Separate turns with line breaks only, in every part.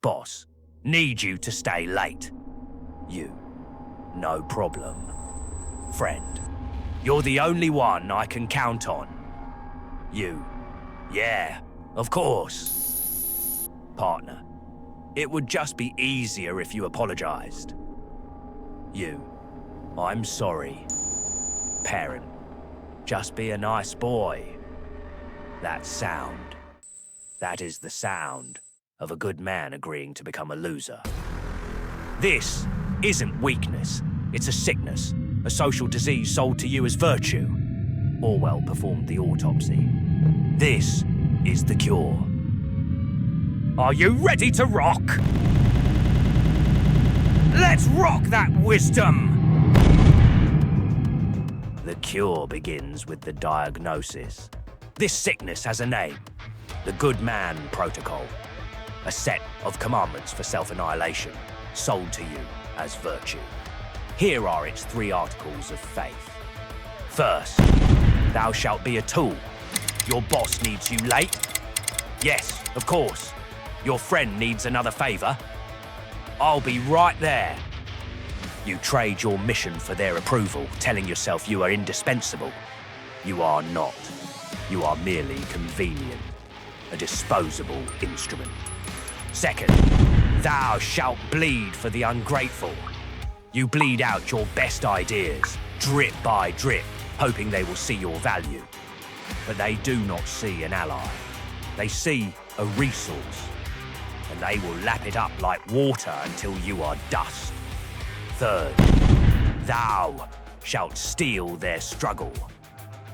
boss, need you to stay late. You, no problem. Friend, you're the only one I can count on. You, yeah, of course. Partner, it would just be easier if you apologized. You, I'm sorry. Parent, just be a nice boy. That sound, that is the sound of a good man agreeing to become a loser. This isn't weakness, it's a sickness, a social disease sold to you as virtue. Orwell performed the autopsy. This is the cure. Are you ready to rock? Let's rock that wisdom! The cure begins with the diagnosis. This sickness has a name, the Good Man Protocol, a set of commandments for self-annihilation, sold to you as virtue. Here are its 3 articles of faith. First, thou shalt be a tool. Your boss needs you late? Yes, of course. Your friend needs another favor? I'll be right there. You trade your mission for their approval, telling yourself you are indispensable. You are not. You are merely convenient, a disposable instrument. Second, thou shalt bleed for the ungrateful. You bleed out your best ideas, drip by drip, hoping they will see your value. But they do not see an ally. They see a resource, and they will lap it up like water until you are dust. Third, thou shalt steal their struggle.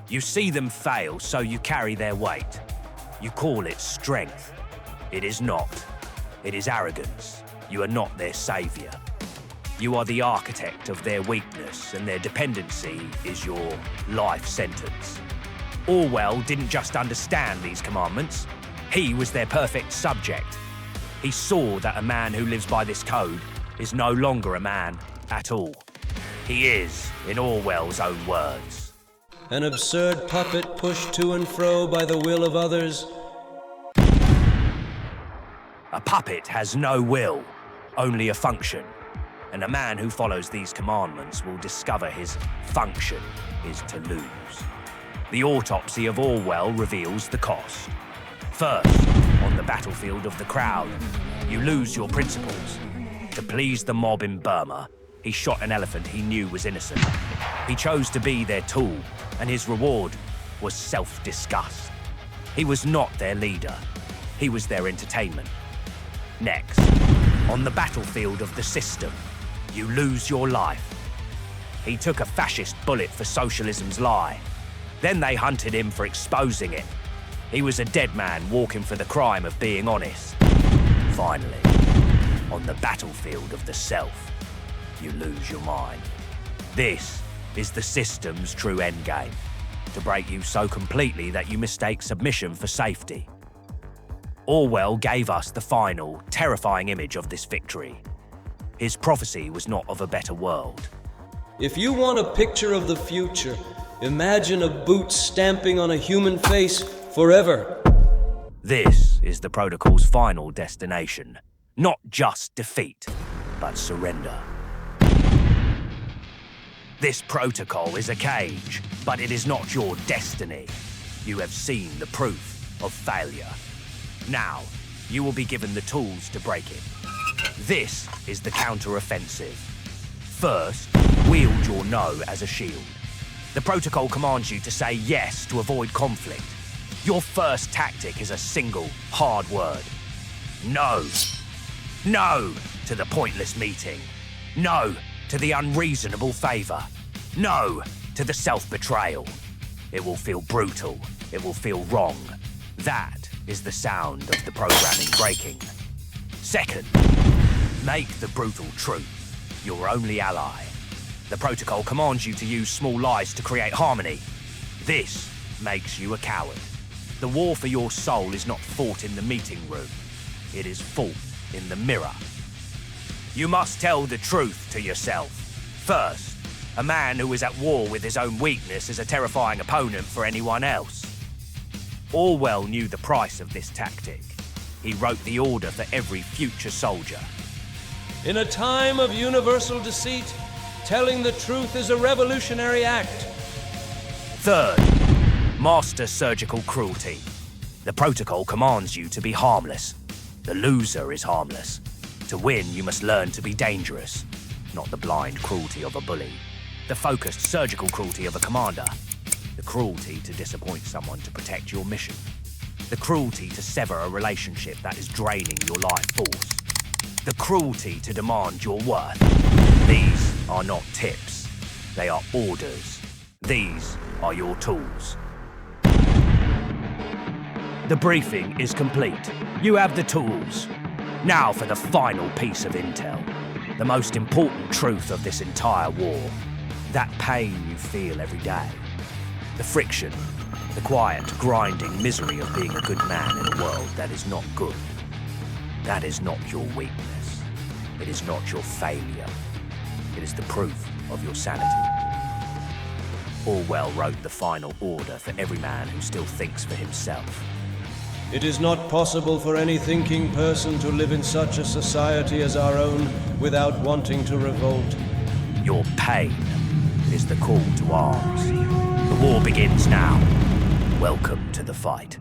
You see them fail, so you carry their weight. You call it strength. It is not. It is arrogance. You are not their savior. You are the architect of their weakness, and their dependency is your life sentence. Orwell didn't just understand these commandments. He was their perfect subject. He saw that a man who lives by this code is no longer a man at all. He is, in Orwell's own words,
an absurd puppet pushed to and fro by the will of others.
A puppet has no will, only a function. And a man who follows these commandments will discover his function is to lose. The autopsy of Orwell reveals the cost. First, on the battlefield of the crowd, you lose your principles. To please the mob in Burma, he shot an elephant he knew was innocent. He chose to be their tool, and his reward was self-disgust. He was not their leader. He was their entertainment. Next, on the battlefield of the system, you lose your life. He took a fascist bullet for socialism's lie. Then they hunted him for exposing it. He was a dead man walking for the crime of being honest. Finally, on the battlefield of the self, you lose your mind. This is the system's true endgame, to break you so completely that you mistake submission for safety. Orwell gave us the final, terrifying image of this victory. His prophecy was not of a better world.
If you want a picture of the future, imagine a boot stamping on a human face forever.
This is the protocol's final destination. Not just defeat, but surrender. This protocol is a cage, but it is not your destiny. You have seen the proof of failure. Now, you will be given the tools to break it. This is the counter-offensive. First, wield your no as a shield. The protocol commands you to say yes to avoid conflict. Your first tactic is a single, hard word. No. No to the pointless meeting. No to the unreasonable favor. No to the self-betrayal. It will feel brutal. It will feel wrong. That is the sound of the programming breaking. Second, make the brutal truth your only ally. The protocol commands you to use small lies to create harmony. This makes you a coward. The war for your soul is not fought in the meeting room. It is fought in the mirror. You must tell the truth to yourself. First, a man who is at war with his own weakness is a terrifying opponent for anyone else. Orwell knew the price of this tactic. he wrote the order for every future soldier.
In a time of universal deceit, telling the truth is a revolutionary act.
Third, master surgical cruelty. The protocol commands you to be harmless. The loser is harmless. To win, you must learn to be dangerous, not the blind cruelty of a bully. The focused surgical cruelty of a commander. The cruelty to disappoint someone to protect your mission. The cruelty to sever a relationship that is draining your life force. The cruelty to demand your worth. These are not tips. They are orders. These are your tools. The briefing is complete. You have the tools. Now for the final piece of intel. The most important truth of this entire war. That pain you feel every day. The friction, the quiet, grinding misery of being a good man in a world that is not good. That is not your weakness. It is not your failure. It is the proof of your sanity. Orwell wrote the final order for every man who still thinks for himself.
It is not possible for any thinking person to live in such a society as our own without wanting to revolt.
Your pain is the call to arms. The war begins now. Welcome to the fight.